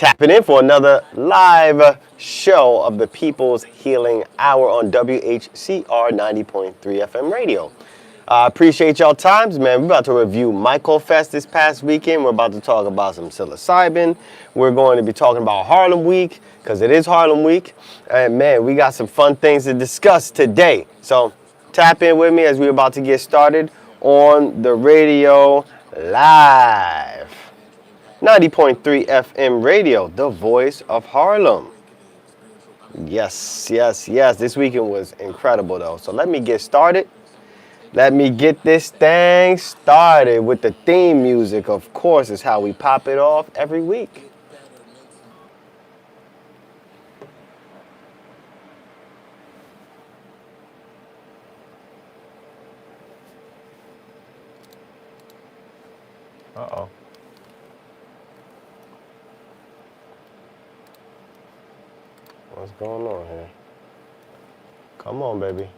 Tapping in for another live show of the People's Healing Hour on WHCR 90.3 FM radio. I appreciate y'all times, man. We're about to review Michael Fest this past weekend. We're about to talk about some psilocybin. We're going to be talking about Harlem Week, because it is Harlem Week. And man, we got some fun things to discuss today. So tap in with me as we're about to get started on the radio live. 90.3 FM radio, the voice of Harlem. Yes. This weekend was incredible, though. So let me get started. Let me get this thing started with the theme music. Of course, is how we pop it off every week. Uh-oh. What's going on here? Come on, baby.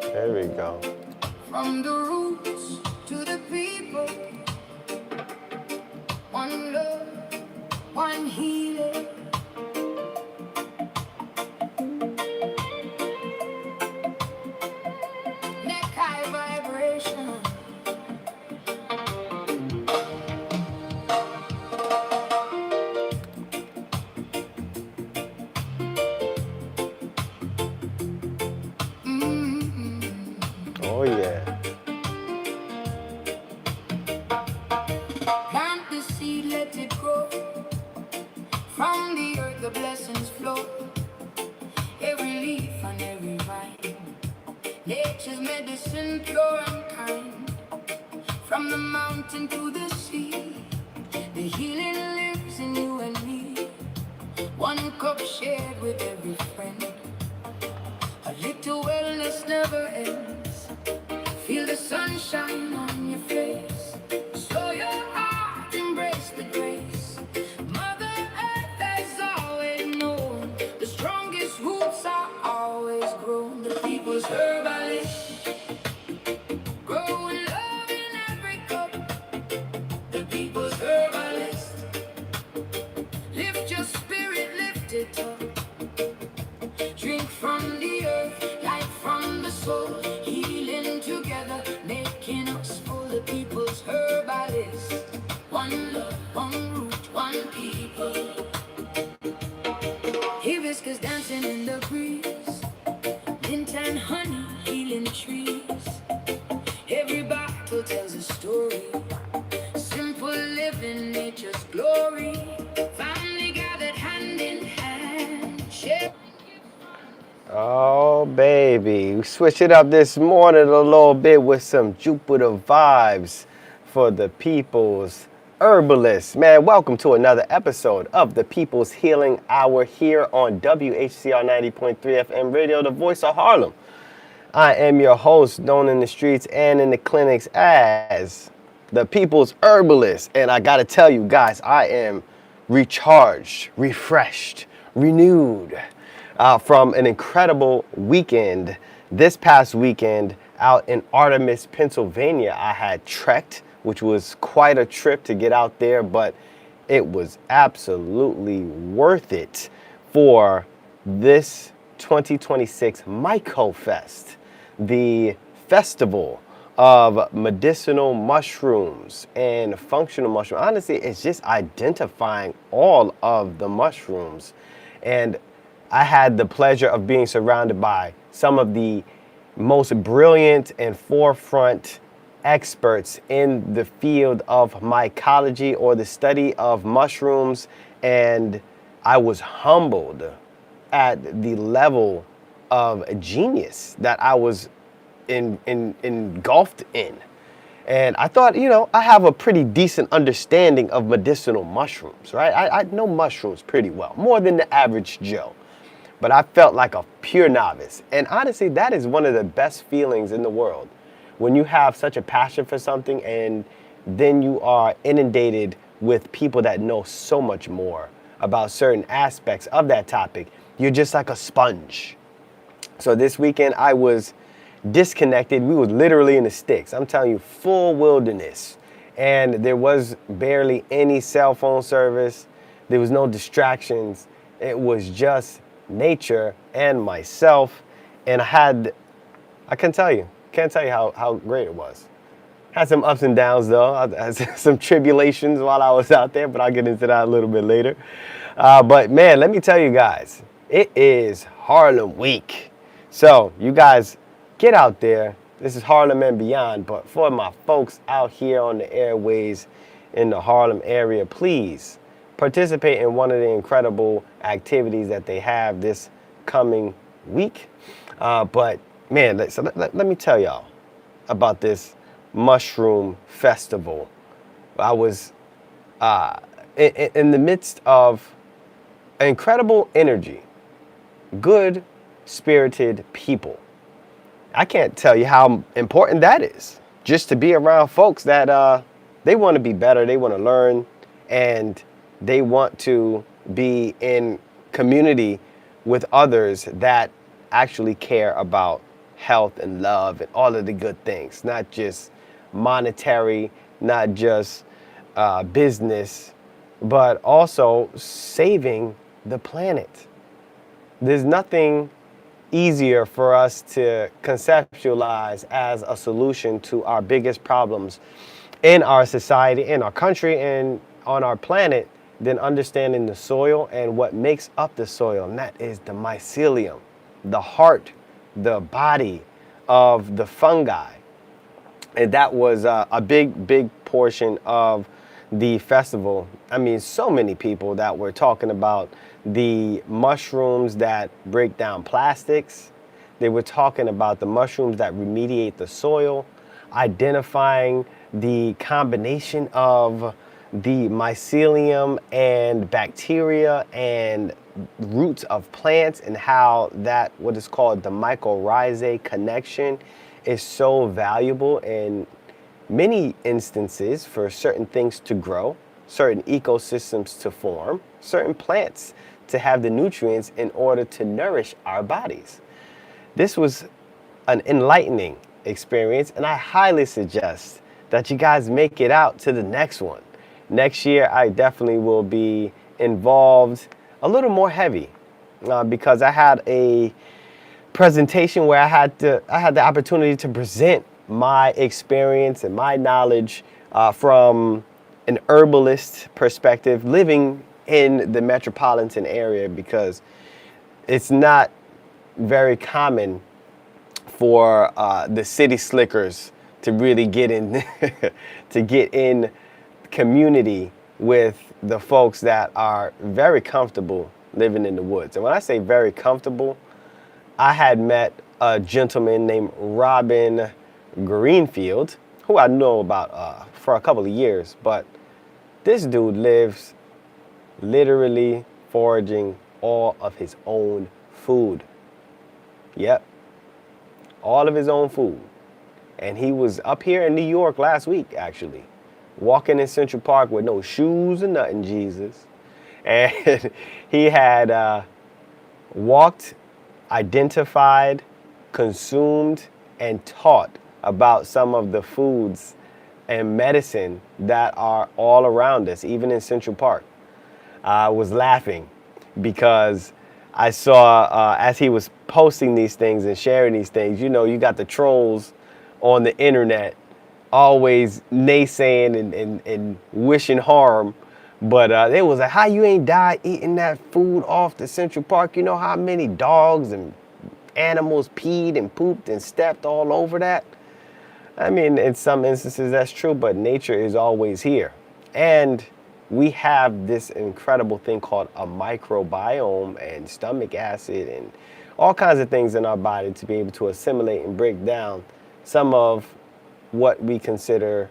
There we go. From the roots to the people, one love, one healing. Neck high vibration. Oh, yeah. Plant the seed, let it grow. From the earth, the blessings flow. Every leaf and every vine. Nature's medicine, pure and kind. From the mountain to the sea, the healing lives in you and me. One cup shared with every friend. A little wellness never ends. Feel the sunshine on your face. Show your heart, embrace the grace. Mother Earth has always known the strongest roots are always grown. The people's herbalist, growing love in every cup. The people's herbalist, lift your spirit, lift it up. Drink from the earth, light from the soul, healing together, making us whole. The people's herbalist, one love, one root, one people. Hibiscus dancing in the breeze, mint and honey, healing trees. Every bottle tells a story, simple living, nature's glory. Family gathered hand in hand, share. Oh, baby. We switched it up this morning a little bit with some Jupiter vibes for the People's Herbalist. Man, welcome to another episode of the People's Healing Hour here on WHCR 90.3 FM radio, the voice of Harlem. I am your host, known in the streets and in the clinics as the People's Herbalist. And I got to tell you guys, I am recharged, refreshed, renewed. From an incredible weekend. This past weekend out in Artemis, Pennsylvania, I had trekked, which was quite a trip to get out there, but it was absolutely worth it for this 2026 Myco Fest, the festival of medicinal mushrooms and functional mushrooms. Honestly, it's just identifying all of the mushrooms. And I had the pleasure of being surrounded by some of the most brilliant and forefront experts in the field of mycology, or the study of mushrooms, and I was humbled at the level of genius that I was engulfed in. And I thought, I have a pretty decent understanding of medicinal mushrooms, right? I know mushrooms pretty well, more than the average Joe. But I felt like a pure novice. And honestly, that is one of the best feelings in the world. When you have such a passion for something and then you are inundated with people that know so much more about certain aspects of that topic, you're just like a sponge. So this weekend I was disconnected. We were literally in the sticks. I'm telling you, full wilderness. And there was barely any cell phone service. There was no distractions. It was just nature and myself. And I can't tell you how great it was. Had some ups and downs though. I had some tribulations while I was out there, but I'll get into that a little bit later. But man, let me tell you guys, it is Harlem Week. So you guys get out there. This is Harlem and beyond, but for my folks out here on the airways in the Harlem area, please participate in one of the incredible activities that they have this coming week. But man, let me tell y'all about this mushroom festival. I was in the midst of incredible energy, good spirited people. I can't tell you how important that is, just to be around folks that they want to be better, they want to learn, and they want to be in community with others that actually care about health and love and all of the good things, not just monetary, not just business, but also saving the planet. There's nothing easier for us to conceptualize as a solution to our biggest problems in our society, in our country, and on our planet than understanding the soil and what makes up the soil. And that is the mycelium, the heart, the body of the fungi. And that was a big portion of the festival. I mean, so many people that were talking about the mushrooms that break down plastics. They were talking about the mushrooms that remediate the soil, identifying the combination of the mycelium and bacteria and roots of plants, and how that, what is called the mycorrhizae connection, is so valuable in many instances for certain things to grow, certain ecosystems to form, certain plants to have the nutrients in order to nourish our bodies. This was an enlightening experience, and I highly suggest that you guys make it out to the next one. Next year, I definitely will be involved a little more heavy because I had a presentation where I had the opportunity to present my experience and my knowledge from an herbalist perspective, living in the metropolitan area, because it's not very common for the city slickers to really get in to get in community with the folks that are very comfortable living in the woods. And when I say very comfortable, I had met a gentleman named Robin Greenfield, who I know about for a couple of years, but this dude lives literally foraging all of his own food. Yep, all of his own food. And he was up here in New York last week, actually, walking in Central Park with no shoes or nothing, Jesus. And he had walked, identified, consumed, and taught about some of the foods and medicine that are all around us, even in Central Park. I was laughing because I saw as he was posting these things and sharing these things, you know, you got the trolls on the internet always naysaying and wishing harm. But they was like, how you ain't died eating that food off the Central Park? You know how many dogs and animals peed and pooped and stepped all over that? I mean, in some instances that's true, but nature is always here. And we have this incredible thing called a microbiome and stomach acid and all kinds of things in our body to be able to assimilate and break down some of what we consider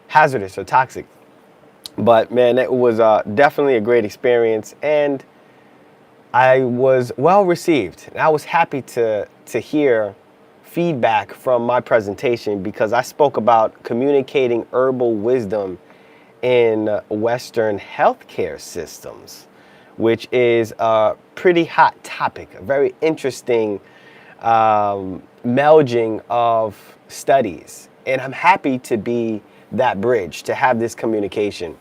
hazardous or toxic. But man, it was definitely a great experience, and I was well received. And I was happy to hear feedback from my presentation, because I spoke about communicating herbal wisdom in Western healthcare systems, which is a pretty hot topic, a very interesting melding of studies. And I'm happy to be that bridge, to have this communication.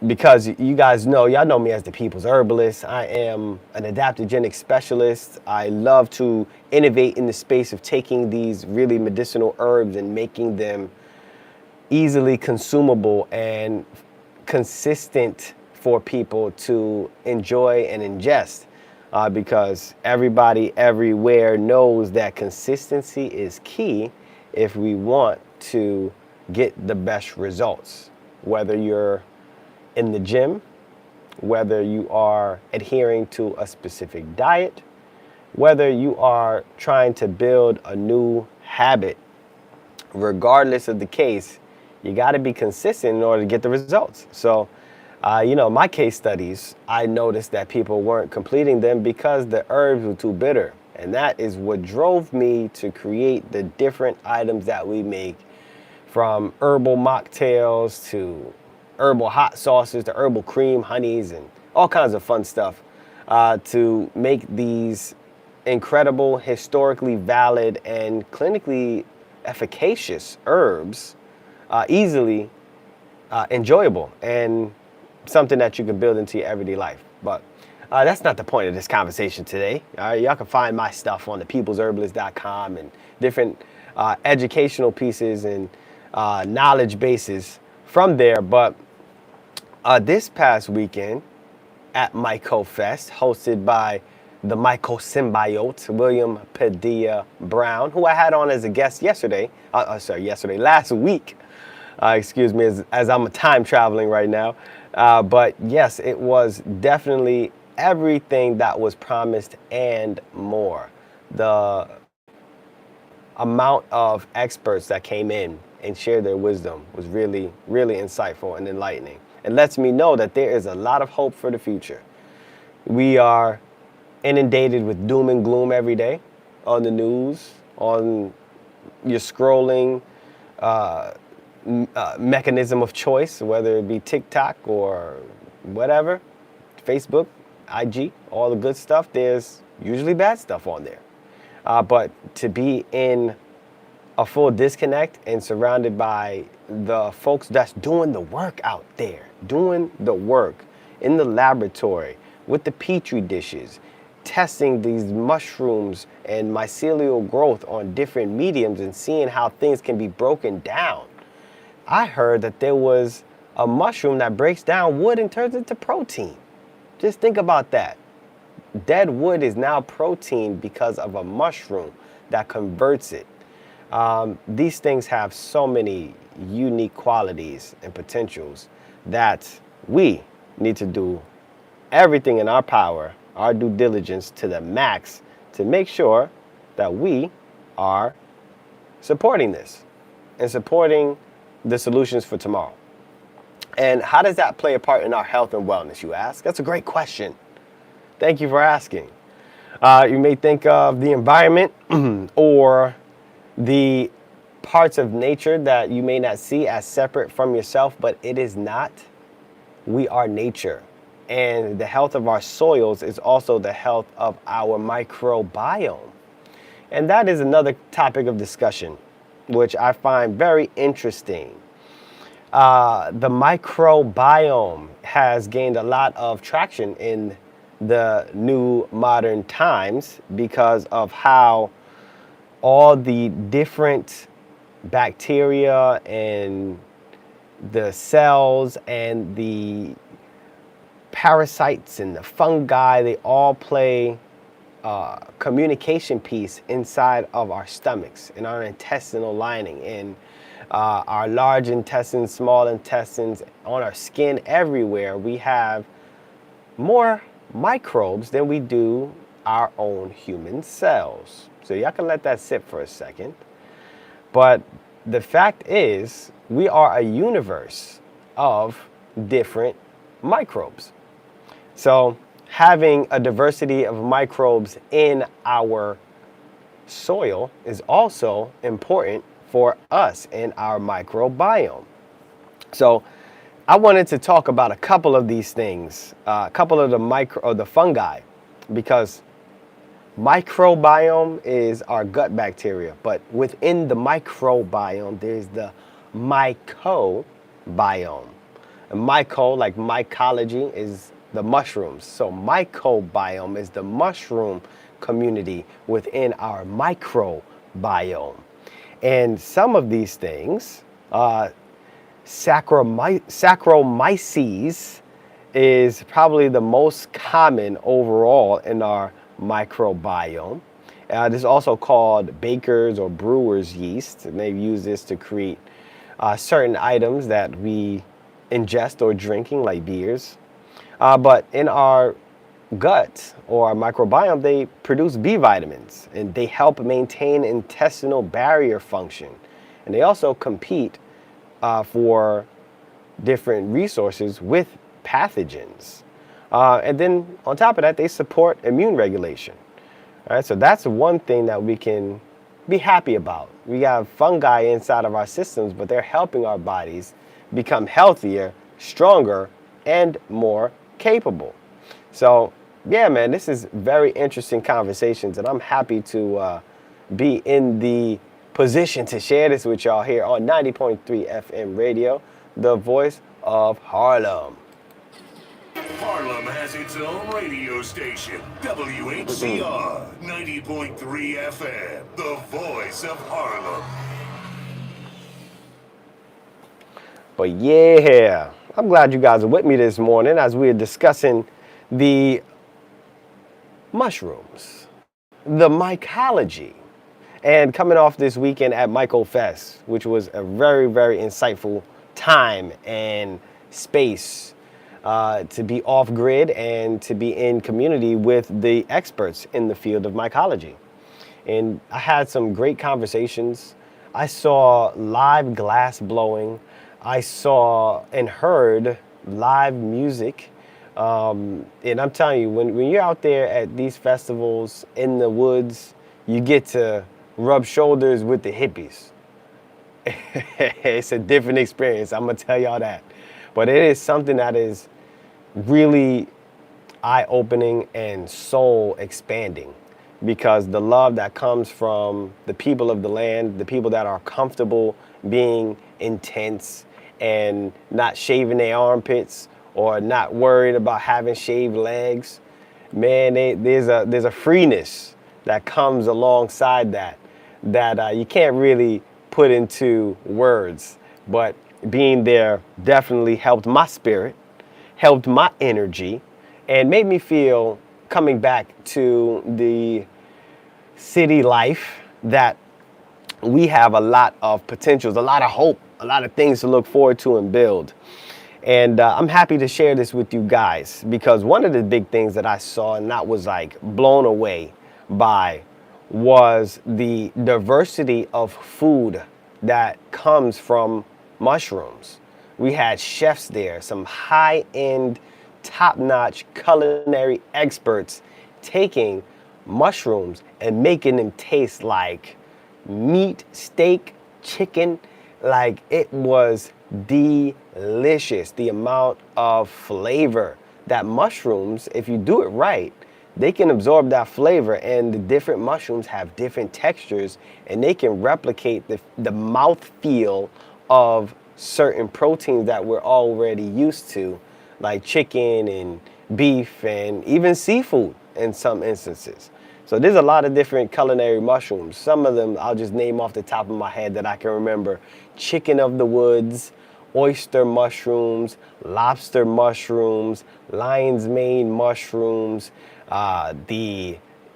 Because you guys know, y'all know me as the People's Herbalist. I am an adaptogenic specialist. I love to innovate in the space of taking these really medicinal herbs and making them easily consumable and consistent for people to enjoy and ingest. Because everybody everywhere knows that consistency is key if we want to get the best results. Whether you're in the gym, whether you are adhering to a specific diet, whether you are trying to build a new habit, regardless of the case, you got to be consistent in order to get the results. So, my case studies, I noticed that people weren't completing them because the herbs were too bitter. And that is what drove me to create the different items that we make, from herbal mocktails to herbal hot sauces to herbal cream honeys and all kinds of fun stuff, to make these incredible, historically valid, and clinically efficacious herbs easily enjoyable and something that you can build into your everyday life. But that's not the point of this conversation today. Y'all can find my stuff on thepeoplesherbalist.com and different educational pieces and knowledge bases from there. But this past weekend at MycoFest, hosted by the Mycosymbiote, William Padilla Brown, who I had on as a guest last week. Excuse me, as I'm time traveling right now. But yes, it was definitely everything that was promised and more. The amount of experts that came in and shared their wisdom was really, really insightful and enlightening. It lets me know that there is a lot of hope for the future. We are inundated with doom and gloom every day on the news, on your scrolling mechanism of choice, whether it be TikTok or whatever, Facebook, IG, all the good stuff. There's usually bad stuff on there. But to be in a full disconnect and surrounded by the folks that's doing the work out there, doing the work in the laboratory with the petri dishes, testing these mushrooms and mycelial growth on different mediums and seeing how things can be broken down. I heard that there was a mushroom that breaks down wood and turns into protein. Just think about that. Dead wood is now protein because of a mushroom that converts it. These things have so many unique qualities and potentials that we need to do everything in our power, our due diligence to the max, to make sure that we are supporting this and supporting the solutions for tomorrow. And how does that play a part in our health and wellness, you ask? That's a great question. Thank you for asking. You may think of the environment or the parts of nature that you may not see as separate from yourself, but it is not. We are nature. And the health of our soils is also the health of our microbiome. And that is another topic of discussion, which I find very interesting. The microbiome has gained a lot of traction in the new modern times because of how all the different bacteria and the cells and the parasites and the fungi, they all play a communication piece inside of our stomachs, in our intestinal lining, in our large intestines, small intestines, on our skin, everywhere. We have more microbes than we do our own human cells. So y'all can let that sit for a second. But the fact is, we are a universe of different microbes. So having a diversity of microbes in our soil is also important for us in our microbiome. So I wanted to talk about a couple of these things, a couple of the fungi, because Microbiome is our gut bacteria, but within the microbiome, there's the mycobiome. And myco, like mycology, is the mushrooms. So mycobiome is the mushroom community within our microbiome. And some of these things, Saccharomyces is probably the most common overall in our microbiome. It is also called baker's or brewer's yeast, and they use this to create certain items that we ingest or drinking, like beers. But in our gut or our microbiome, they produce B vitamins, and they help maintain intestinal barrier function. And they also compete for different resources with pathogens. And then on top of that, they support immune regulation. All right, so that's one thing that we can be happy about. We have fungi inside of our systems, but they're helping our bodies become healthier, stronger, and more capable. So yeah, man, this is very interesting conversations, and I'm happy to be in the position to share this with y'all here on 90.3 FM radio, the voice of Harlem. Harlem has its own radio station, WHCR 90.3 FM, the voice of Harlem. But yeah, I'm glad you guys are with me this morning as we're discussing the mushrooms, the mycology, and coming off this weekend at MycoFest, which was a very, very insightful time and space to be off grid and to be in community with the experts in the field of mycology. And I had some great conversations. I saw live glass blowing. I saw and heard live music. And I'm telling you, when you're out there at these festivals in the woods, you get to rub shoulders with the hippies. It's a different experience, I'm gonna tell y'all that. But it is something that is really eye-opening and soul expanding, because the love that comes from the people of the land, the people that are comfortable being intense and not shaving their armpits or not worried about having shaved legs, man, there's a freeness that comes alongside that you can't really put into words. But being there definitely helped my spirit, helped my energy, and made me feel, coming back to the city life, that we have a lot of potentials, a lot of hope, a lot of things to look forward to and build. And I'm happy to share this with you guys, because one of the big things that I saw and that was like blown away by was the diversity of food that comes from mushrooms. We had chefs there, some high-end, top-notch culinary experts taking mushrooms and making them taste like meat, steak, chicken. Like, it was delicious. The amount of flavor that mushrooms, if you do it right, they can absorb that flavor, and the different mushrooms have different textures, and they can replicate the mouthfeel of certain proteins that we're already used to, like chicken and beef and even seafood in some instances. So there's a lot of different culinary mushrooms. Some of them I'll just name off the top of my head that I can remember: chicken of the woods, oyster mushrooms, lobster mushrooms, lion's mane mushrooms,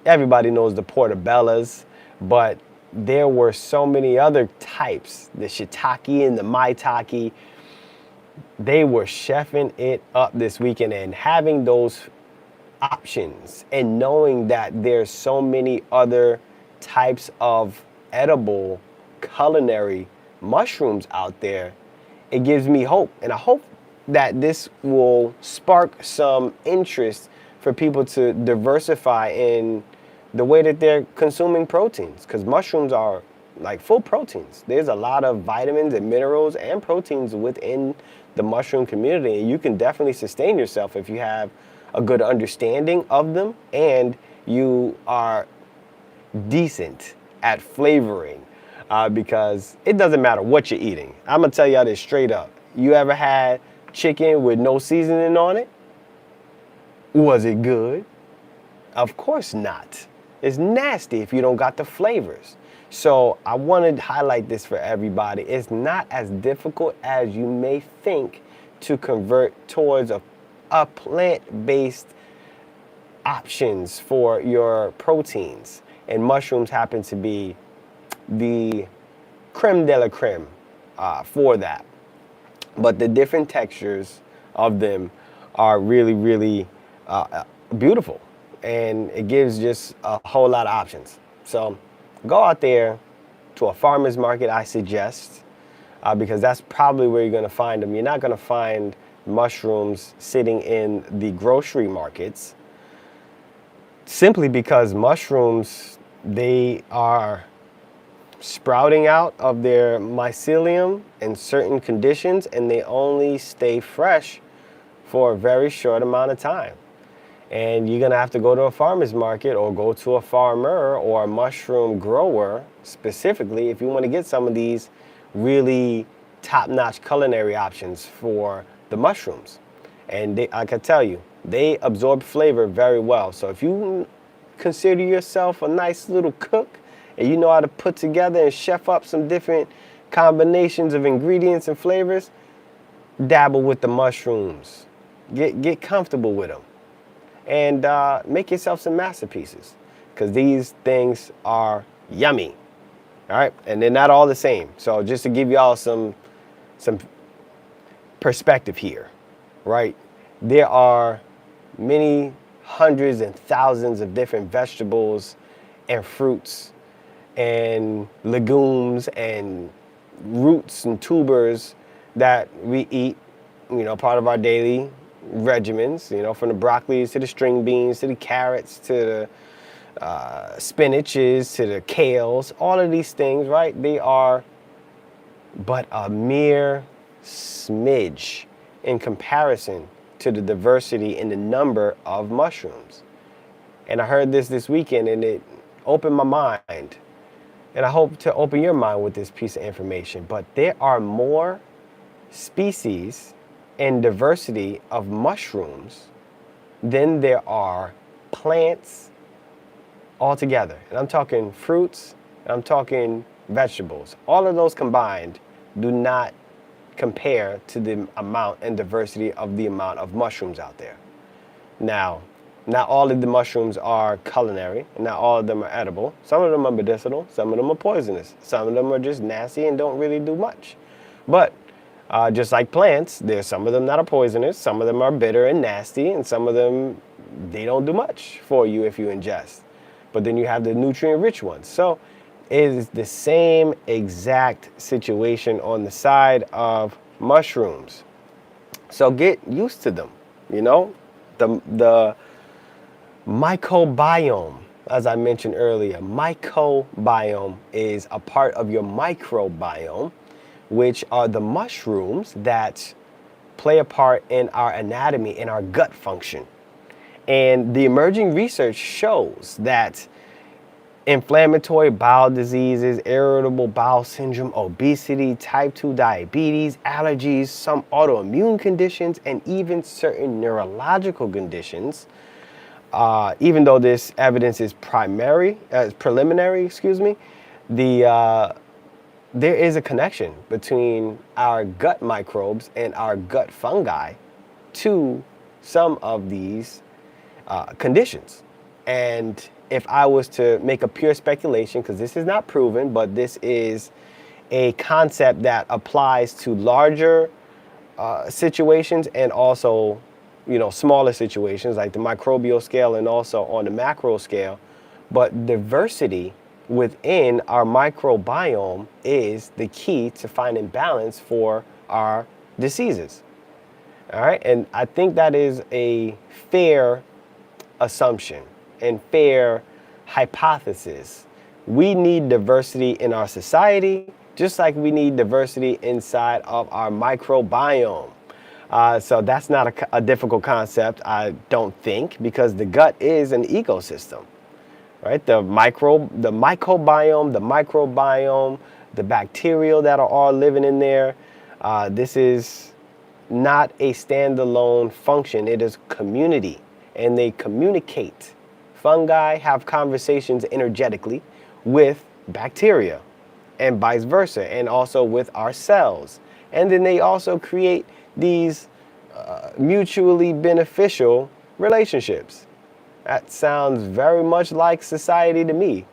everybody knows the portobellas, but there were so many other types, the shiitake and the maitake. They were chefing it up this weekend, and having those options and knowing that there's so many other types of edible culinary mushrooms out there, it gives me hope. And I hope that this will spark some interest for people to diversify in the way that they're consuming proteins, because mushrooms are like full proteins. There's a lot of vitamins and minerals and proteins within the mushroom community, and you can definitely sustain yourself if you have a good understanding of them and you are decent at flavoring because it doesn't matter what you're eating. I'm going to tell y'all this straight up. You ever had chicken with no seasoning on it? Was it good? Of course not. It's nasty if you don't got the flavors. So I want to highlight this for everybody. It's not as difficult as you may think to convert towards a plant-based options for your proteins. And mushrooms happen to be the creme de la creme for that. But the different textures of them are really, really beautiful. And it gives just a whole lot of options. So go out there to a farmer's market, I suggest, because that's probably where you're going to find them. You're not going to find mushrooms sitting in the grocery markets, simply because mushrooms, they are sprouting out of their mycelium in certain conditions, and they only stay fresh for a very short amount of time. And you're gonna have to go to a farmer's market or go to a farmer or a mushroom grower specifically if you want to get some of these really top-notch culinary options for the mushrooms. And I can tell you, they absorb flavor very well. So if you consider yourself a nice little cook and you know how to put together and chef up some different combinations of ingredients and flavors, dabble with the mushrooms. Get comfortable with them. And make yourself some masterpieces, because these things are yummy. All right, and they're not all the same. So just to give y'all some perspective here, right? There are many hundreds and thousands of different vegetables and fruits and legumes and roots and tubers that we eat, part of our daily regimens, from the broccolis to the string beans to the carrots to the spinaches to the kales. All of these things, right? They are but a mere smidge in comparison to the diversity in the number of mushrooms. And I heard this weekend, and it opened my mind. And I hope to open your mind with this piece of information. But there are more species and diversity of mushrooms than there are plants altogether. And I'm talking fruits, and I'm talking vegetables. All of those combined do not compare to the amount and diversity of the amount of mushrooms out there. Now, not all of the mushrooms are culinary, and not all of them are edible. Some of them are medicinal, some of them are poisonous, some of them are just nasty and don't really do much. But just like plants, there's some of them that are poisonous, some of them are bitter and nasty, and some of them, they don't do much for you if you ingest. But then you have the nutrient-rich ones. So it is the same exact situation on the side of mushrooms. So get used to them, the mycobiome, as I mentioned earlier. Mycobiome is a part of your microbiome, which are the mushrooms that play a part in our anatomy, in our gut function. And the emerging research shows that inflammatory bowel diseases, irritable bowel syndrome, obesity, type 2 diabetes, allergies, some autoimmune conditions, and even certain neurological conditions, even though this evidence is preliminary, there is a connection between our gut microbes and our gut fungi to some of these conditions. And if I was to make a pure speculation, because this is not proven, but this is a concept that applies to larger situations and also, smaller situations like the microbial scale and also on the macro scale. But diversity within our microbiome is the key to finding balance for our diseases. All right, and I think that is a fair assumption and fair hypothesis. We need diversity in our society, just like we need diversity inside of our microbiome. So that's not a difficult concept, I don't think, because the gut is an ecosystem. right? The microbiome, the bacteria that are all living in there. This is not a standalone function. It is community, and they communicate. Fungi have conversations energetically with bacteria and vice versa, and also with our cells. And then they also create these mutually beneficial relationships. That sounds very much like society to me.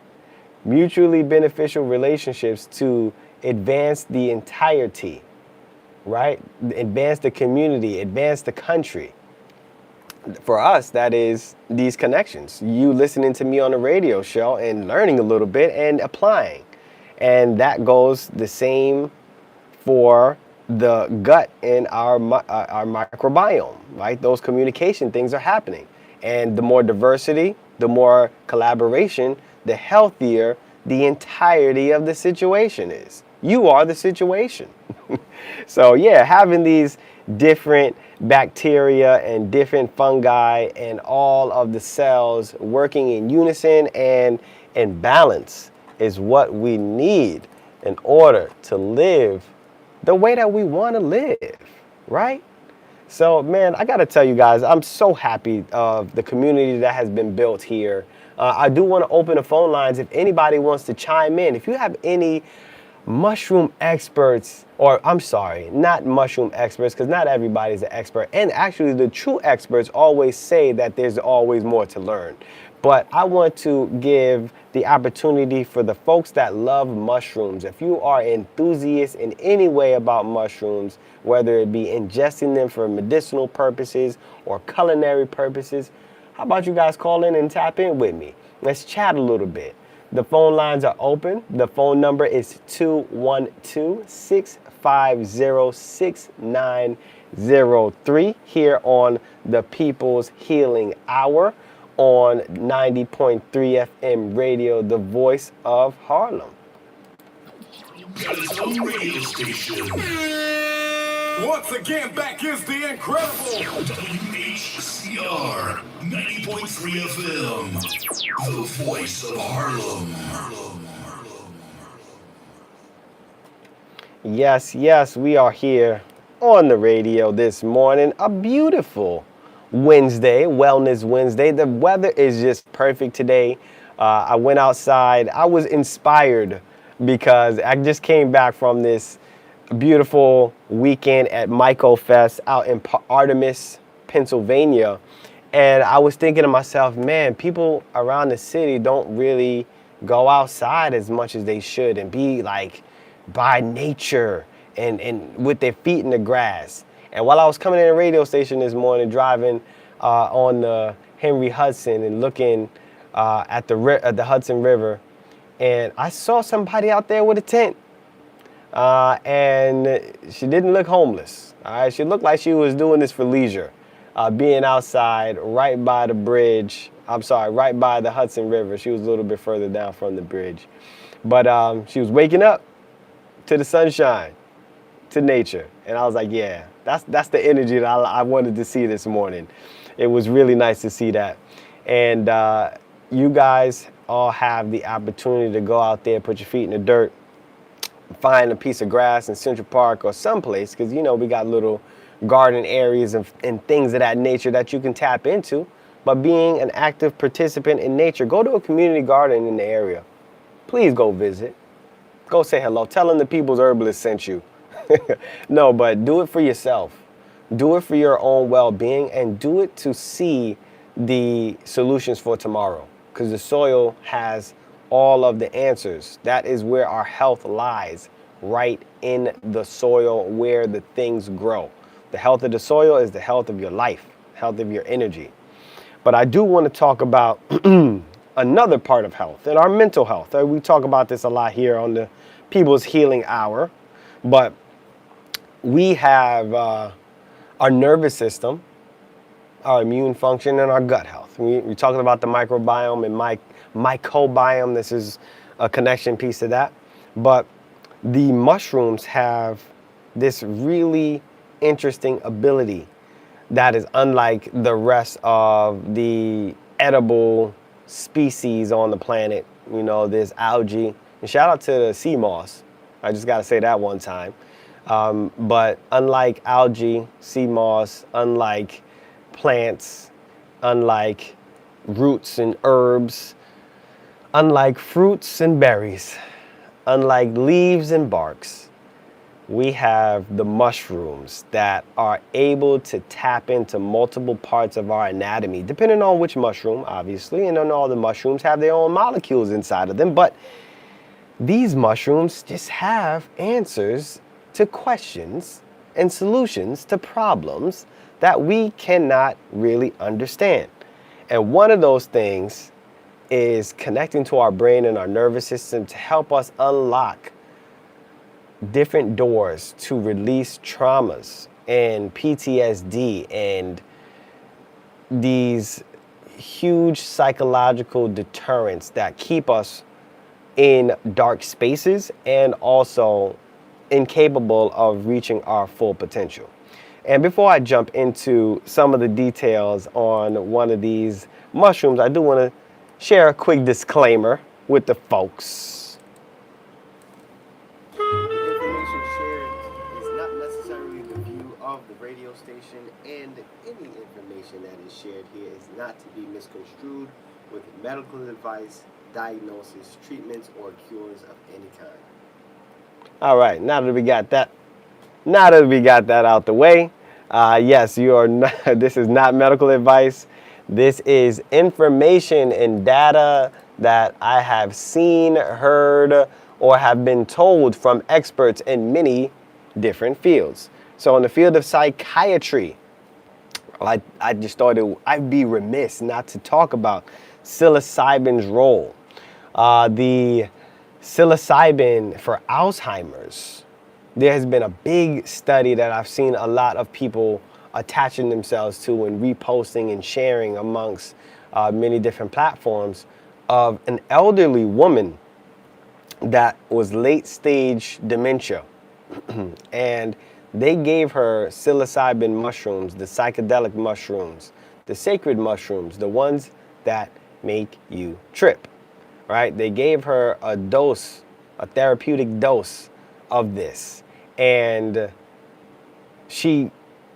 Mutually beneficial relationships to advance the entirety, right? Advance the community, advance the country. For us, that is these connections. You listening to me on the radio show and learning a little bit and applying. And that goes the same for the gut in our microbiome, right? Those communication things are happening. And the more diversity, the more collaboration, the healthier the entirety of the situation is. You are the situation. So yeah, having these different bacteria and different fungi and all of the cells working in unison and in balance is what we need in order to live the way that we want to live, right? So, man, I got to tell you guys, I'm so happy of the community that has been built here. I do want to open the phone lines if anybody wants to chime in. If you have any mushroom experts, or I'm sorry, not mushroom experts, because not everybody's an expert. And actually, the true experts always say that there's always more to learn. But I want to give the opportunity for the folks that love mushrooms. If you are enthusiasts in any way about mushrooms, whether it be ingesting them for medicinal purposes or culinary purposes, how about you guys call in and tap in with me? Let's chat a little bit. The phone lines are open. The phone number is 212-650-6903 here on the People's Healing Hour on 90.3 FM radio, the voice of Harlem. Got its own radio station. Once again, back is the incredible WHCR 90.3 FM, the voice of Harlem. Yes, yes, we are here on the radio this morning. A beautiful Wednesday, Wellness Wednesday. The weather is just perfect today. I went outside. I was inspired because I just came back from this beautiful weekend at Myco Fest out in Artemis, Pennsylvania. And I was thinking to myself, man, people around the city don't really go outside as much as they should and be like by nature and with their feet in the grass. And while I was coming in the radio station this morning, driving on the Henry Hudson and looking at the Hudson River, and I saw somebody out there with a tent. And she didn't look homeless. All right, she looked like she was doing this for leisure, being outside right by the bridge. I'm sorry, right by the Hudson River. She was a little bit further down from the bridge, but she was waking up to the sunshine, to nature, and I was like, yeah, that's the energy that I wanted to see this morning. It was really nice to see that, and you guys all have the opportunity to go out there, put your feet in the dirt, find a piece of grass in Central Park or someplace, because you know we got little garden areas and things of that nature that you can tap into. But being an active participant in nature, go to a community garden in the area. Please go visit. Go say hello. Tell them the People's Herbalist sent you. No, but do it for yourself. Do it for your own well-being, and do it to see the solutions for tomorrow, because the soil has all of the answers. That is where our health lies, right in the soil where the things grow. The health of the soil is the health of your life, health of your energy. But I do want to talk about another part of health, and our mental health. We talk about this a lot here on the People's Healing Hour, but we have our nervous system, our immune function, and our gut health. We're talking about the microbiome and mycobiome. This is a connection piece to that. But the mushrooms have this really interesting ability that is unlike the rest of the edible species on the planet. You know, there's algae. And shout out to the sea moss. I just got to say that one time. But unlike algae, sea moss, unlike plants, unlike roots and herbs, unlike fruits and berries, unlike leaves and barks, we have the mushrooms that are able to tap into multiple parts of our anatomy, depending on which mushroom, obviously, and then all the mushrooms have their own molecules inside of them. But these mushrooms just have answers to questions and solutions to problems that we cannot really understand. And one of those things is connecting to our brain and our nervous system to help us unlock different doors to release traumas and PTSD and these huge psychological deterrents that keep us in dark spaces and also incapable of reaching our full potential. And before I jump into some of the details on one of these mushrooms, I do want to share a quick disclaimer with the folks. Information shared is not necessarily the view of the radio station, and any information that is shared here is not to be misconstrued with medical advice, diagnosis, treatments, or cures of any kind. All right, now that we got that out the way, yes, you are not, this is not medical advice. This is information and data that I have seen, heard, or have been told from experts in many different fields. So in the field of psychiatry, I just thought I'd be remiss not to talk about psilocybin's role. The psilocybin for Alzheimer's. There has been a big study that I've seen a lot of people attaching themselves to and reposting and sharing amongst many different platforms of an elderly woman that was late stage dementia. And they gave her psilocybin mushrooms, the psychedelic mushrooms, the sacred mushrooms, the ones that make you trip, right? They gave her a dose, a therapeutic dose of this. And she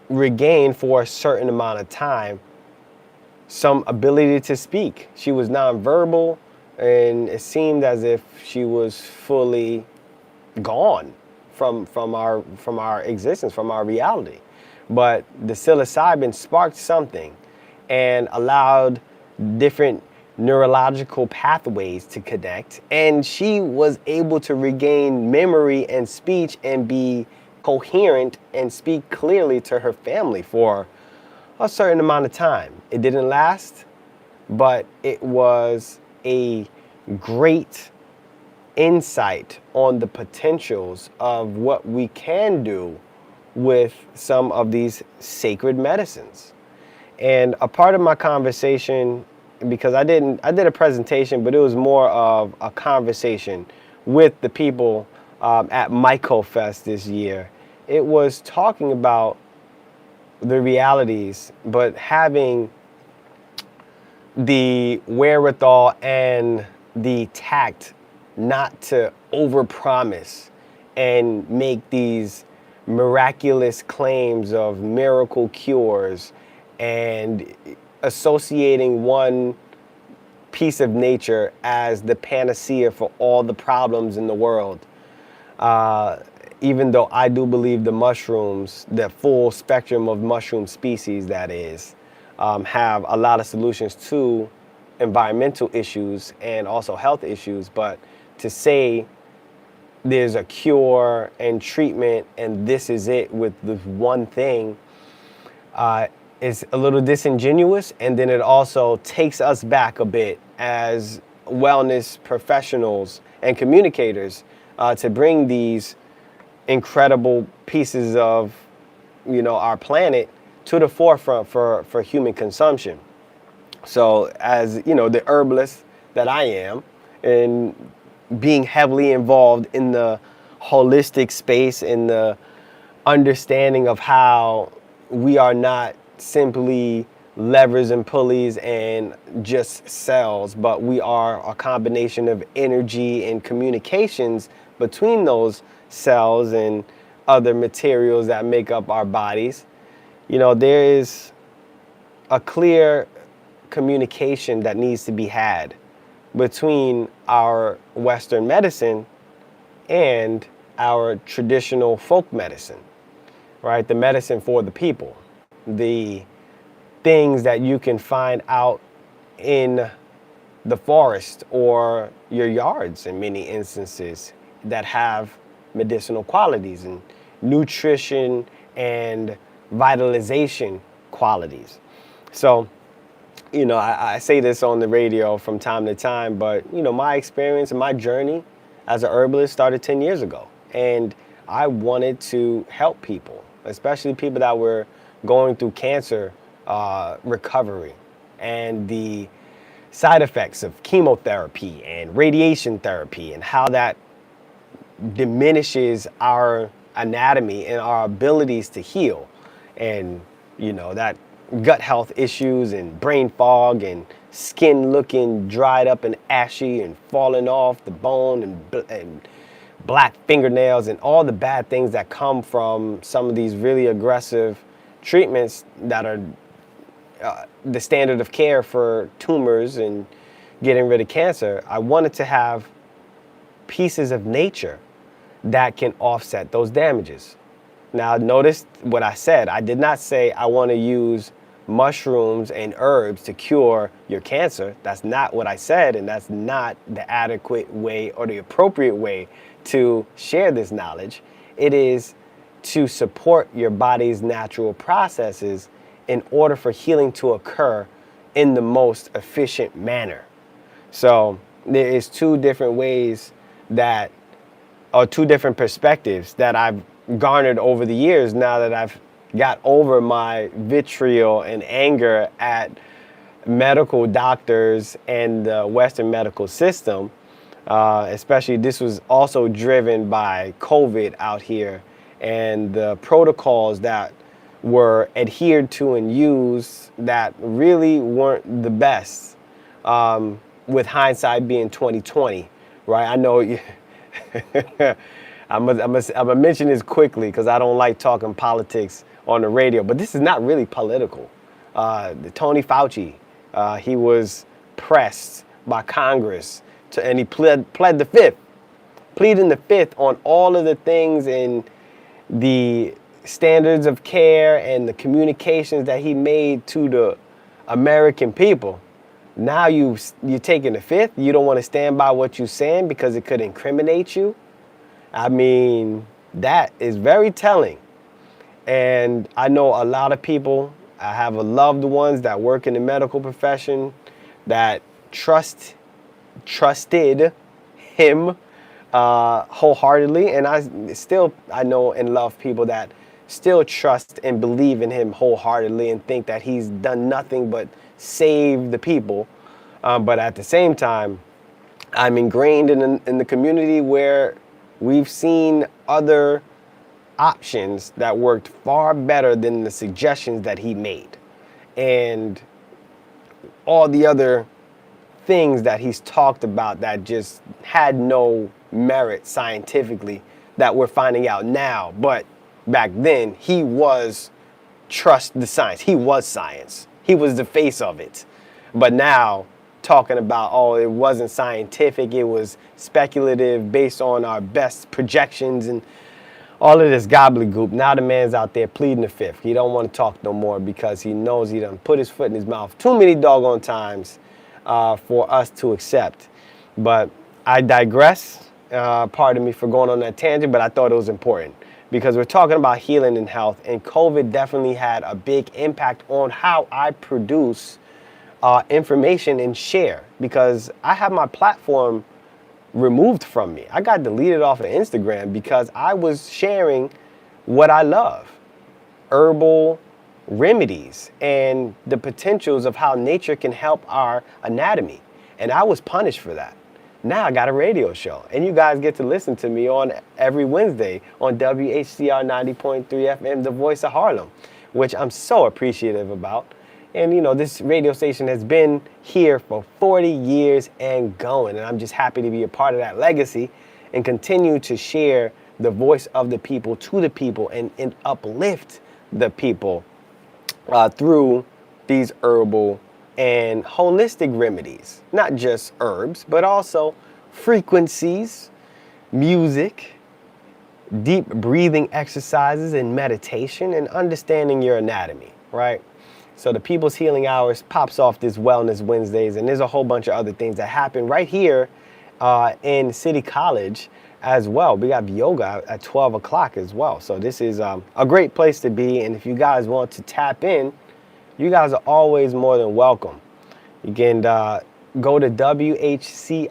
regained for a certain amount of time some ability to speak. She was nonverbal, and it seemed as if she was fully gone from our existence, from our reality. But the psilocybin sparked something and allowed different neurological pathways to connect, and she was able to regain memory and speech and be coherent and speak clearly to her family for a certain amount of time. It didn't last, but it was a great insight on the potentials of what we can do with some of these sacred medicines. And a part of my conversation, because I did a presentation, but it was more of a conversation with the people at MycoFest this year. It was talking about the realities, but having the wherewithal and the tact not to overpromise and make these miraculous claims of miracle cures and associating one piece of nature as the panacea for all the problems in the world. Even though I do believe the mushrooms, the full spectrum of mushroom species that is, have a lot of solutions to environmental issues and also health issues, but to say there's a cure and treatment and this is it with this one thing is a little disingenuous, and then it also takes us back a bit as wellness professionals and communicators to bring these incredible pieces of, our planet to the forefront for human consumption. So as, the herbalist that I am, and being heavily involved in the holistic space, in the understanding of how we are not simply levers and pulleys and just cells, but we are a combination of energy and communications between those cells and other materials that make up our bodies. You know, there is a clear communication that needs to be had between our Western medicine and our traditional folk medicine, right? The medicine for the people, the things that you can find out in the forest or your yards in many instances that have medicinal qualities and nutrition and vitalization qualities. So, you know, I say this on the radio from time to time, but, you know, my experience and my journey as a herbalist started 10 years ago. And I wanted to help people, especially people that were going through cancer recovery and the side effects of chemotherapy and radiation therapy and how that diminishes our anatomy and our abilities to heal. And, you know, that gut health issues and brain fog and skin looking dried up and ashy and falling off the bone and black fingernails and all the bad things that come from some of these really aggressive treatments that are the standard of care for tumors and getting rid of cancer. I wanted to have pieces of nature that can offset those damages. Now, notice what I said. I did not say I want to use mushrooms and herbs to cure your cancer. That's not what I said, and that's not the adequate way or the appropriate way to share this knowledge. It is to support your body's natural processes in order for healing to occur in the most efficient manner. So there is two different ways that, or two different perspectives that I've garnered over the years now that I've got over my vitriol and anger at medical doctors and the Western medical system. Especially this was also driven by COVID out here and the protocols that were adhered to and used that really weren't the best, with hindsight being 2020, right? I know I'm gonna mention this quickly because I don't like talking politics on the radio, but this is not really political. Tony Fauci, he was pressed by Congress and he pleading the fifth on all of the things and the standards of care and the communications that he made to the American people. Now you're taking the fifth. You don't want to stand by what you're saying because it could incriminate you. I mean, that is very telling. And I know a lot of people, I have loved ones that work in the medical profession that trusted him wholeheartedly. And I know and love people that still trust and believe in him wholeheartedly and think that he's done nothing but save the people. But at the same time, I'm ingrained in the community where we've seen other options that worked far better than the suggestions that he made. And all the other things that he's talked about that just had no merit scientifically that we're finding out now. But back then, he was trust the science. He was science. He was the face of it. But now, talking about, oh, it wasn't scientific, it was speculative based on our best projections and all of this gobbledygook. Now the man's out there pleading the fifth. He don't want to talk no more because he knows he done put his foot in his mouth too many doggone times for us to accept. But I digress. Pardon me for going on that tangent, but I thought it was important because we're talking about healing and health, and COVID definitely had a big impact on how I produce information and share, because I have my platform removed from me. I got deleted off of Instagram because I was sharing what I love, herbal remedies and the potentials of how nature can help our anatomy. And I was punished for that. Now I got a radio show and you guys get to listen to me on every Wednesday on WHCR 90.3 FM, the voice of Harlem, which I'm so appreciative about. And, you know, this radio station has been here for 40 years and going. And I'm just happy to be a part of that legacy and continue to share the voice of the people to the people and uplift the people through these herbal and holistic remedies. Not just herbs, but also frequencies, music, deep breathing exercises and meditation, and understanding your anatomy, right? So the People's Healing Hours pops off this Wellness Wednesdays, and there's a whole bunch of other things that happen right here in City College as well. We have yoga at 12 o'clock as well. So this is a great place to be, and if you guys want to tap in, you guys are always more than welcome. You can go to whcr.org.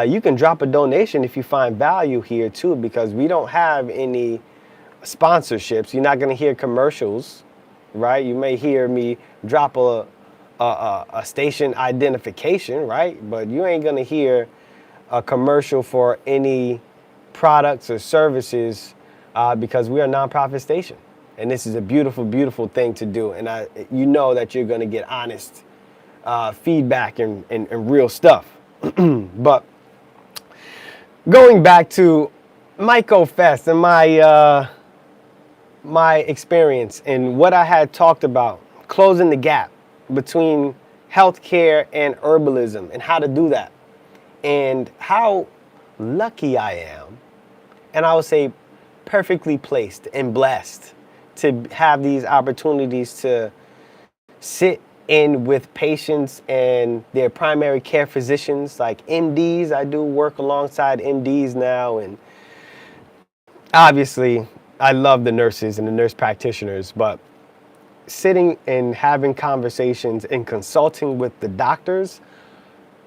You can drop a donation if you find value here too, because we don't have any sponsorships. You're not going to hear commercials, right? You may hear me drop a station identification, right? But you ain't going to hear a commercial for any products or services because we are a nonprofit station. And this is a beautiful, beautiful thing to do. And you know that you're going to get honest feedback and real stuff. But going back to MycoFest and my experience and what I had talked about, closing the gap between healthcare and herbalism and how to do that, and how lucky I am, and I would say perfectly placed and blessed to have these opportunities to sit in with patients and their primary care physicians, like MDs. I do work alongside MDs now, and obviously I love the nurses and the nurse practitioners, but sitting and having conversations and consulting with the doctors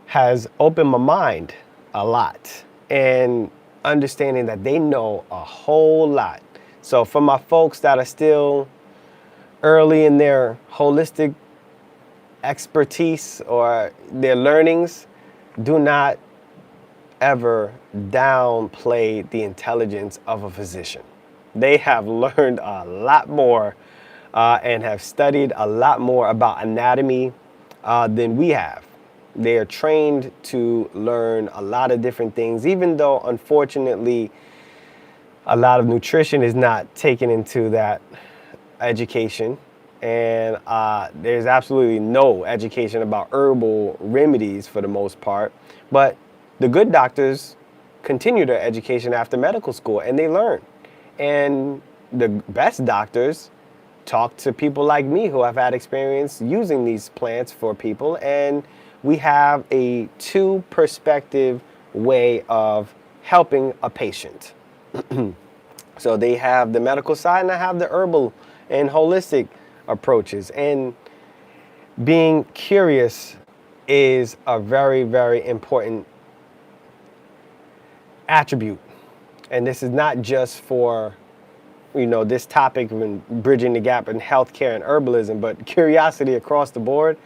has opened my mind a lot, and understanding that they know a whole lot. So for my folks that are still early in their holistic expertise or their learnings, do not ever downplay the intelligence of a physician. They have learned a lot more and have studied a lot more about anatomy than we have. They are trained to learn a lot of different things, even though unfortunately a lot of nutrition is not taken into that education. And there's absolutely no education about herbal remedies for the most part. But the good doctors continue their education after medical school, and they learn. And the best doctors talk to people like me who have had experience using these plants for people, and we have a two-perspective way of helping a patient. So they have the medical side, and I have the herbal and holistic approaches. And being curious is a very, very important attribute. And this is not just for, you know, this topic when bridging the gap in healthcare and herbalism, but curiosity across the board.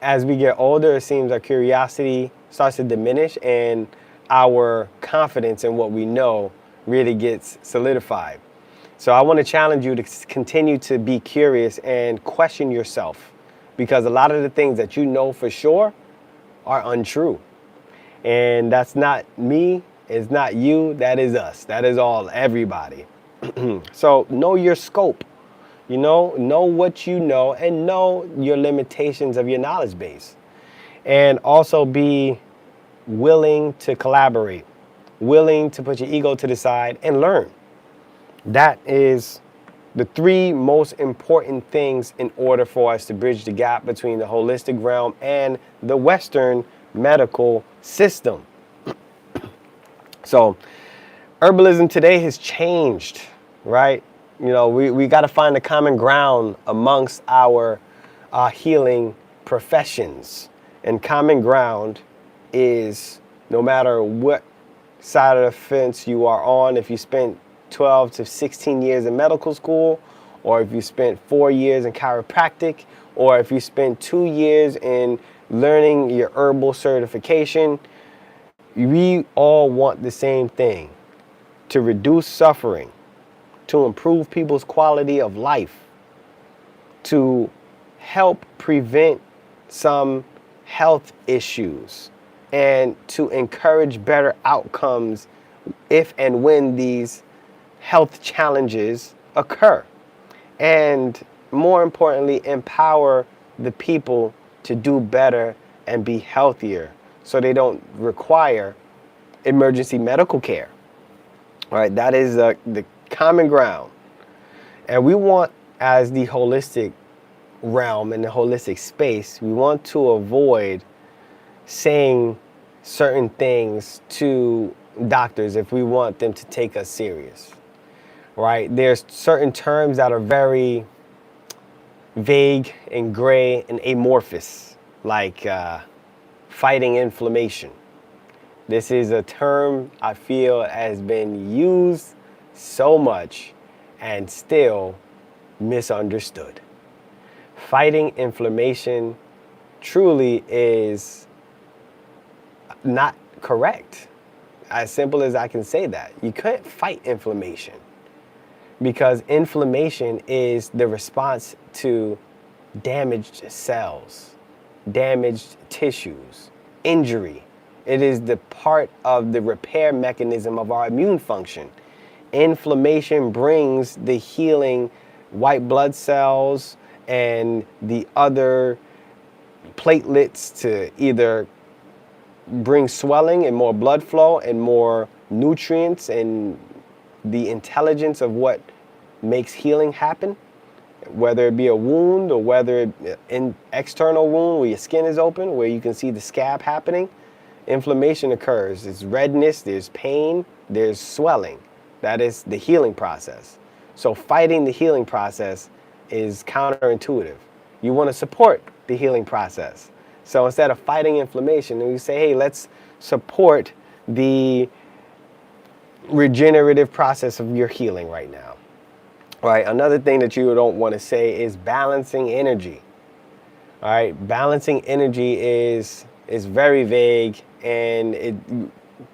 As we get older, it seems our curiosity starts to diminish, and our confidence in what we know really gets solidified. So I want to challenge you to continue to be curious and question yourself, because a lot of the things that you know for sure are untrue. And that's not me, it's not you, that is us. That is everybody. So know your scope, know what you know, and know your limitations of your knowledge base. And also be willing to collaborate, willing to put your ego to the side and learn. That is the three most important things in order for us to bridge the gap between the holistic realm and the Western medical system. So herbalism today has changed, right? We got to find a common ground amongst our healing professions. And common ground is no matter what side of the fence you are on, if you spent 12 to 16 years in medical school, or if you spent 4 years in chiropractic, or if you spent 2 years in learning your herbal certification, we all want the same thing: to reduce suffering, to improve people's quality of life, to help prevent some health issues and to encourage better outcomes if and when these health challenges occur. And more importantly, empower the people to do better and be healthier so they don't require emergency medical care. All right, that is the common ground. And we want, as the holistic realm and the holistic space, we want to avoid saying certain things to doctors if we want them to take us serious, right? There's certain terms that are very vague and gray and amorphous, like fighting inflammation. This is a term I feel has been used so much and still misunderstood. Fighting inflammation truly is not correct. As simple as I can say that. You can't fight inflammation because inflammation is the response to damaged cells, damaged tissues, injury. It is the part of the repair mechanism of our immune function. Inflammation brings the healing white blood cells and the other platelets to either bring swelling and more blood flow and more nutrients and the intelligence of what makes healing happen, whether it be a wound or whether it an external wound where your skin is open, where you can see the scab happening. Inflammation occurs. There's redness, there's pain, there's swelling. That is the healing process. So fighting the healing process is counterintuitive. You want to support the healing process. So instead of fighting inflammation, we say, hey, let's support the regenerative process of your healing right now. All right, another thing that you don't want to say is balancing energy. All right, balancing energy is very vague and it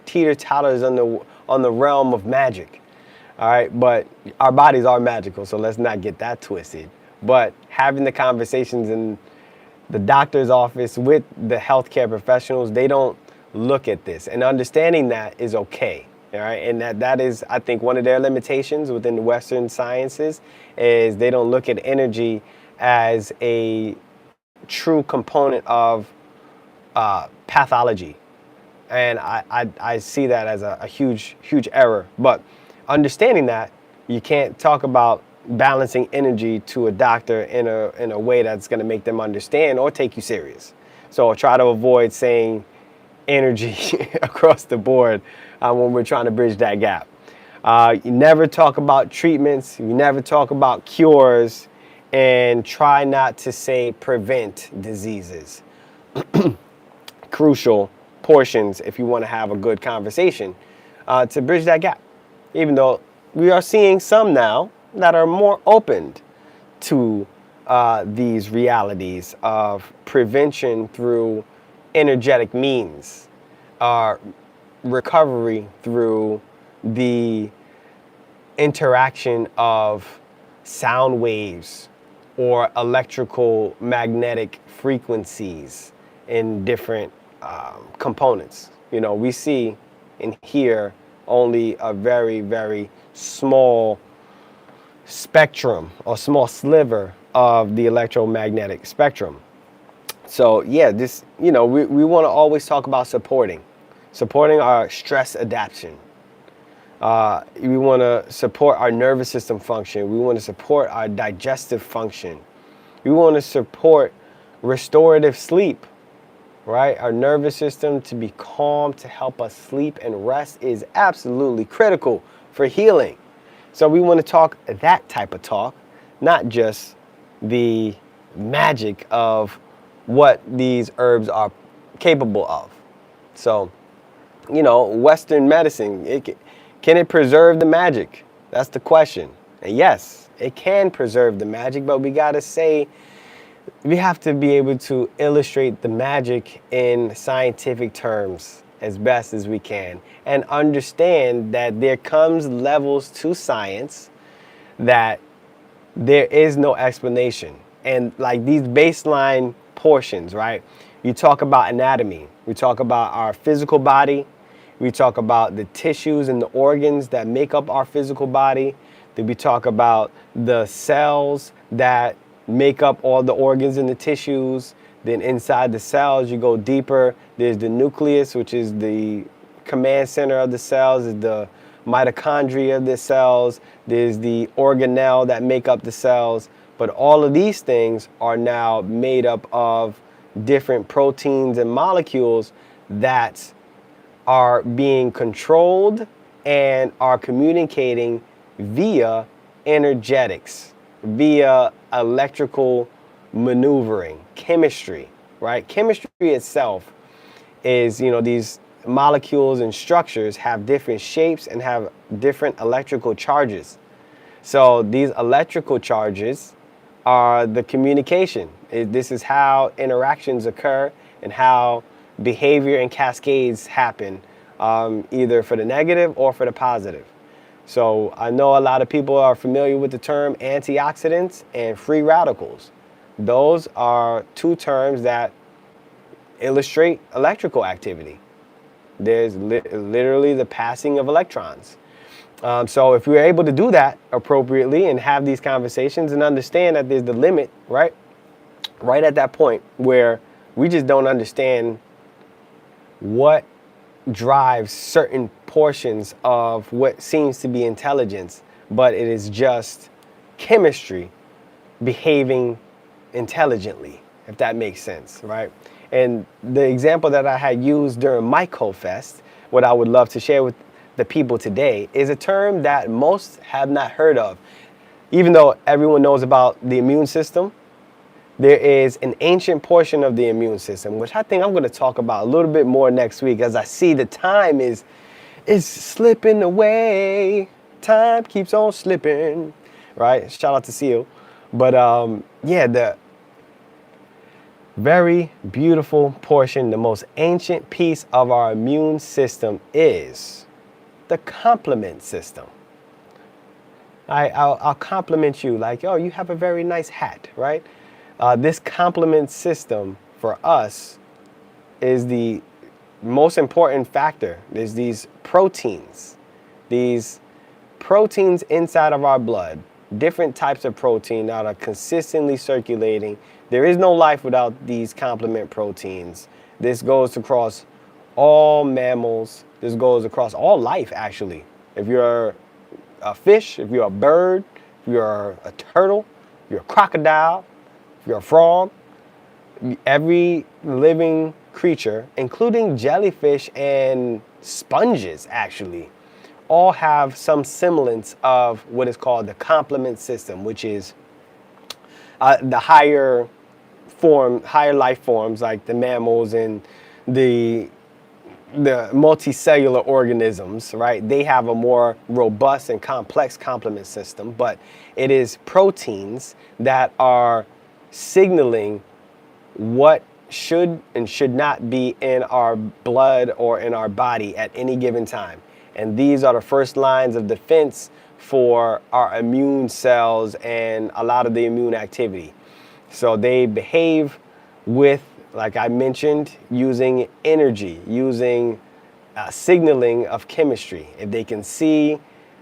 teeter-totters on the realm of magic. All right, but our bodies are magical, so let's not get that twisted. But having the conversations in the doctor's office with the healthcare professionals, they don't look at this, and understanding that is okay. All right, and that is, I think, one of their limitations within the Western sciences is they don't look at energy as a true component of pathology, and I see that as a huge error. But understanding that, you can't talk about balancing energy to a doctor in a way that's going to make them understand or take you serious. So try to avoid saying energy across the board when we're trying to bridge that gap. You never talk about treatments. You never talk about cures, and try not to say prevent diseases. Crucial portions if you want to have a good conversation to bridge that gap. Even though we are seeing some now that are more opened to these realities of prevention through energetic means, recovery through the interaction of sound waves or electrical magnetic frequencies in different components. You know, we see and hear only a very, very small spectrum or small sliver of the electromagnetic spectrum. So yeah, this, you know, we want to always talk about supporting our stress adaptation. We want to support our nervous system function. We want to support our digestive function. We want to support restorative sleep, right? Our nervous system to be calm, to help us sleep and rest is absolutely critical for healing. So we want to talk that type of talk, not just the magic of what these herbs are capable of. So, you know, Western medicine, can it preserve the magic? That's the question. And yes, it can preserve the magic, but we got to say, we have to be able to illustrate the magic in scientific terms as best as we can and understand that there comes levels to science that there is no explanation. And like these baseline portions, right? You talk about anatomy. We talk about our physical body. We talk about the tissues and the organs that make up our physical body. Then we talk about the cells that make up all the organs and the tissues. Then inside the cells, you go deeper. There's the nucleus, which is the command center of the cells, is the mitochondria of the cells. There's the organelle that make up the cells. But all of these things are now made up of different proteins and molecules that are being controlled and are communicating via energetics, via electrical maneuvering, chemistry, right? Chemistry itself is, these molecules and structures have different shapes and have different electrical charges. So these electrical charges are the communication. This is how interactions occur and how behavior and cascades happen, either for the negative or for the positive. So I know a lot of people are familiar with the term antioxidants and free radicals. Those are two terms that illustrate electrical activity. There's literally the passing of electrons. So if we're able to do that appropriately and have these conversations and understand that there's the limit, right? Right at that point where we just don't understand what drives certain portions of what seems to be intelligence, but it is just chemistry behaving intelligently, if that makes sense, right? And the example that I had used during MycoFest, what I would love to share with the people today, is a term that most have not heard of. Even though everyone knows about the immune system, there is an ancient portion of the immune system, which I think I'm going to talk about a little bit more next week, as I see the time is slipping away. Time keeps on slipping, right? Shout out to Seal. But the very beautiful portion, the most ancient piece of our immune system is the complement system. I'll compliment you like, oh, you have a very nice hat, right? This complement system for us is the most important factor. There's these proteins inside of our blood, different types of protein that are consistently circulating. There is no life without these complement proteins. This goes across all mammals. This goes across all life, actually. If you're a fish, if you're a bird, if you're a turtle, if you're a crocodile, if you're a frog, every living creature, including jellyfish and sponges, actually, all have some semblance of what is called the complement system, which is the higher life forms like the mammals and the multicellular organisms, right? They have a more robust and complex complement system, but it is proteins that are signaling what should and should not be in our blood or in our body at any given time. And these are the first lines of defense for our immune cells and a lot of the immune activity. So they behave with, like I mentioned, using energy, using signaling of chemistry. If they can see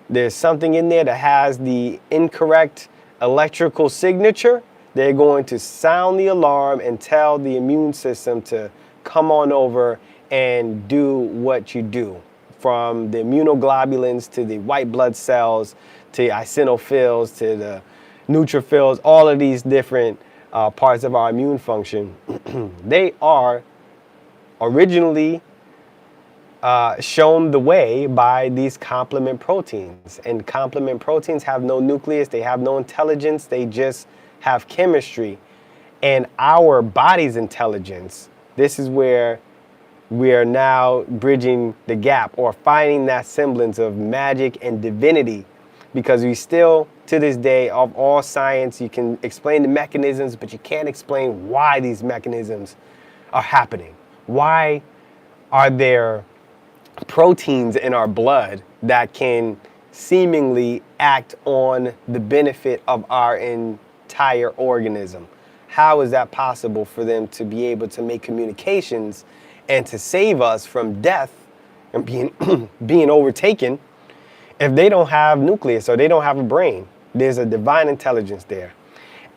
there's something in there that has the incorrect electrical signature, they're going to sound the alarm and tell the immune system to come on over and do what you do. From the immunoglobulins to the white blood cells to eosinophils to the neutrophils, all of these different parts of our immune function, they are originally shown the way by these complement proteins. And complement proteins have no nucleus, they have no intelligence, they just have chemistry. And our body's intelligence, this is where we are now bridging the gap or finding that semblance of magic and divinity, because we still, to this day, of all science, you can explain the mechanisms, but you can't explain why these mechanisms are happening. Why are there proteins in our blood that can seemingly act on the benefit of our entire organism? how is that possible for them to be able to make communications and to save us from death and being being overtaken if they don't have nucleus or they don't have a brain? There's a divine intelligence there.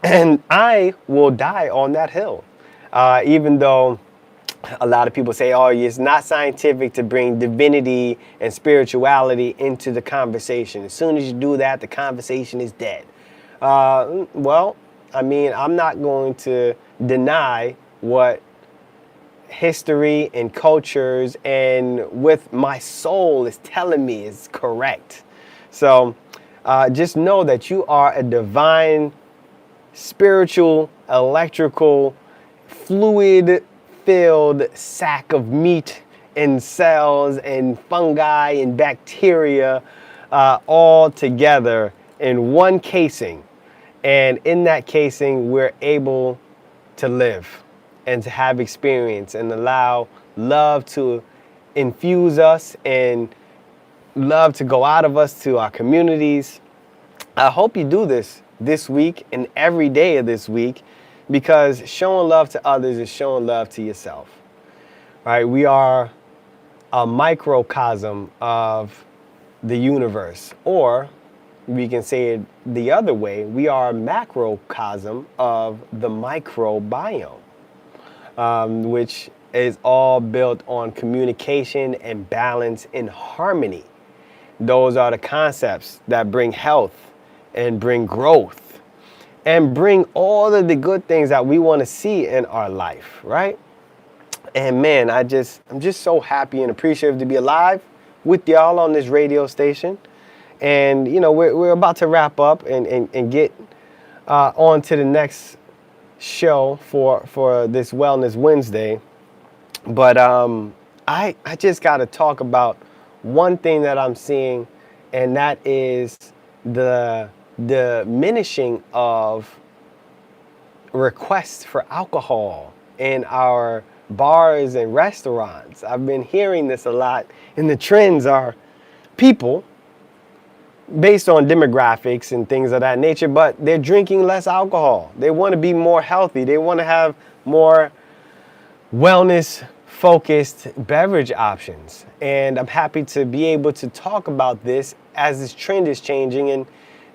And I will die on that hill. Even though a lot of people say, oh, it's not scientific to bring divinity and spirituality into the conversation. As soon as you do that, the conversation is dead. Well, I mean, I'm not going to deny what history and cultures and with my soul is telling me is correct. So just know that you are a divine, spiritual, electrical, fluid-filled sack of meat and cells and fungi and bacteria all together in one casing. And in that casing, we're able to live and to have experience and allow love to infuse us and love to go out of us to our communities. I hope you do this week and every day of this week, because showing love to others is showing love to yourself. Right? We are a microcosm of the universe, or we can say it the other way, we are a macrocosm of the microbiome, which is all built on communication and balance and harmony. Those are the concepts that bring health and bring growth and bring all of the good things that we want to see in our life, right? And man, I'm just so happy and appreciative to be alive with y'all on this radio station. And, you know, we're about to wrap up and get on to the next show for this Wellness Wednesday. But I just got to talk about one thing that I'm seeing, and that is the diminishing of requests for alcohol in our bars and restaurants. I've been hearing this a lot, and the trends are people based on demographics and things of that nature, but they're drinking less alcohol. They want to be more healthy. They want to have more wellness-focused beverage options. And I'm happy to be able to talk about this as this trend is changing and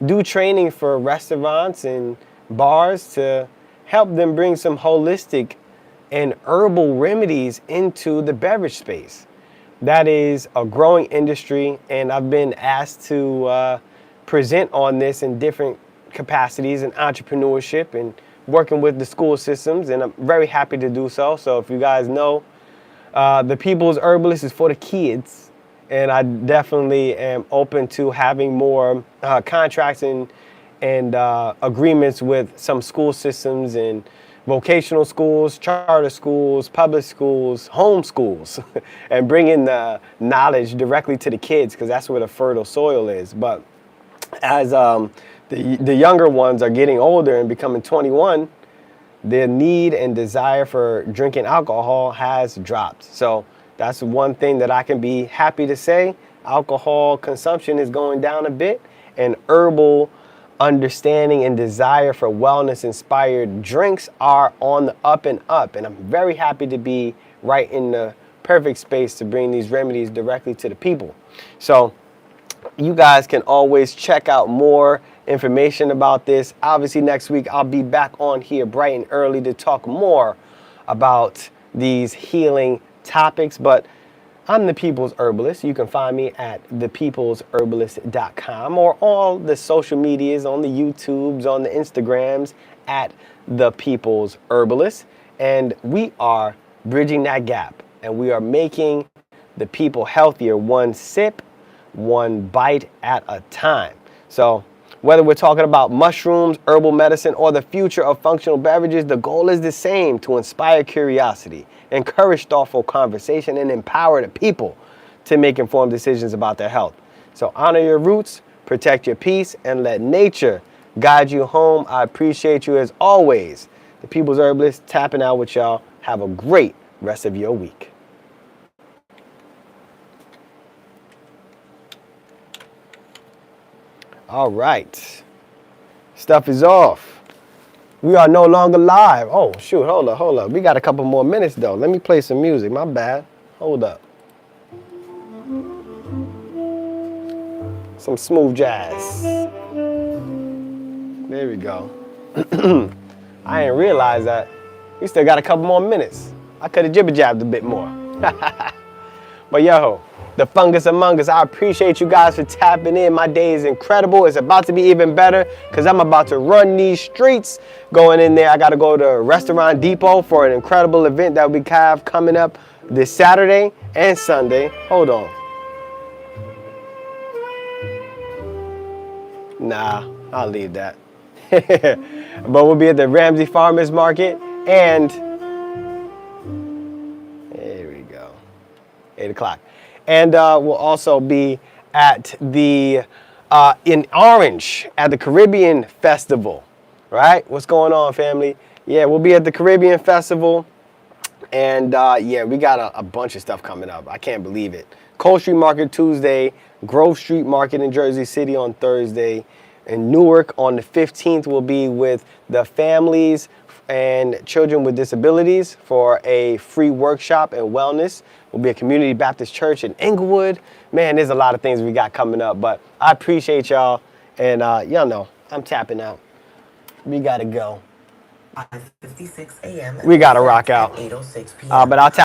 do training for restaurants and bars to help them bring some holistic and herbal remedies into the beverage space. That is a growing industry, and I've been asked to present on this in different capacities in entrepreneurship and working with the school systems, and I'm very happy to do so. So if you guys know, the People's Herbalist is for the kids, and I definitely am open to having more contracts and agreements with some school systems and vocational schools, charter schools, public schools, home schools, and bringing the knowledge directly to the kids, because that's where the fertile soil is. But as the younger ones are getting older and becoming 21, their need and desire for drinking alcohol has dropped. So that's one thing that I can be happy to say. Alcohol consumption is going down a bit, and herbal understanding and desire for wellness-inspired drinks are on the up and up. And I'm very happy to be right in the perfect space to bring these remedies directly to the people. So you guys can always check out more information about this. Obviously, next week I'll be back on here bright and early to talk more about these healing topics. But I'm the People's Herbalist. You can find me at thepeoplesherbalist.com or all the social medias, on the YouTubes, on the Instagrams, at The People's Herbalist. And we are bridging that gap, and we are making the people healthier, one sip, one bite at a time. So whether we're talking about mushrooms, herbal medicine, or the future of functional beverages, the goal is the same: to inspire curiosity, encourage thoughtful conversation, and empower the people to make informed decisions about their health. So honor your roots, protect your peace, and let nature guide you home. I appreciate you as always. The People's Herbalist tapping out with y'all. Have a great rest of your week. All right. Stuff is off. We are no longer live. Oh, shoot. Hold up. We got a couple more minutes, though. Let me play some music. My bad. Hold up. Some smooth jazz. There we go. I didn't realize that. We still got a couple more minutes. I could have jibber-jabbed a bit more. But yo, the fungus among us, I appreciate you guys for tapping in. My day is incredible. It's about to be even better because I'm about to run these streets. Going in there, I got to go to Restaurant Depot for an incredible event that we have coming up this Saturday and Sunday. Hold on. Nah, I'll leave that. But we'll be at the Ramsey Farmers Market and there we go, 8 o'clock. And we'll also be at the, in Orange at the Caribbean Festival, right? What's going on, family? Yeah, we'll be at the Caribbean Festival. And yeah, we got a bunch of stuff coming up. I can't believe it. Cold Street Market Tuesday, Grove Street Market in Jersey City on Thursday. In Newark on the 15th, we'll be with the families and children with disabilities for a free workshop and wellness. We'll be at Community Baptist Church in Inglewood. Man, there's a lot of things we got coming up, but I appreciate y'all. And y'all know, I'm tapping out. We got to go. 5:56 a.m. We got to rock out. 8:06 p.m. But I'll tap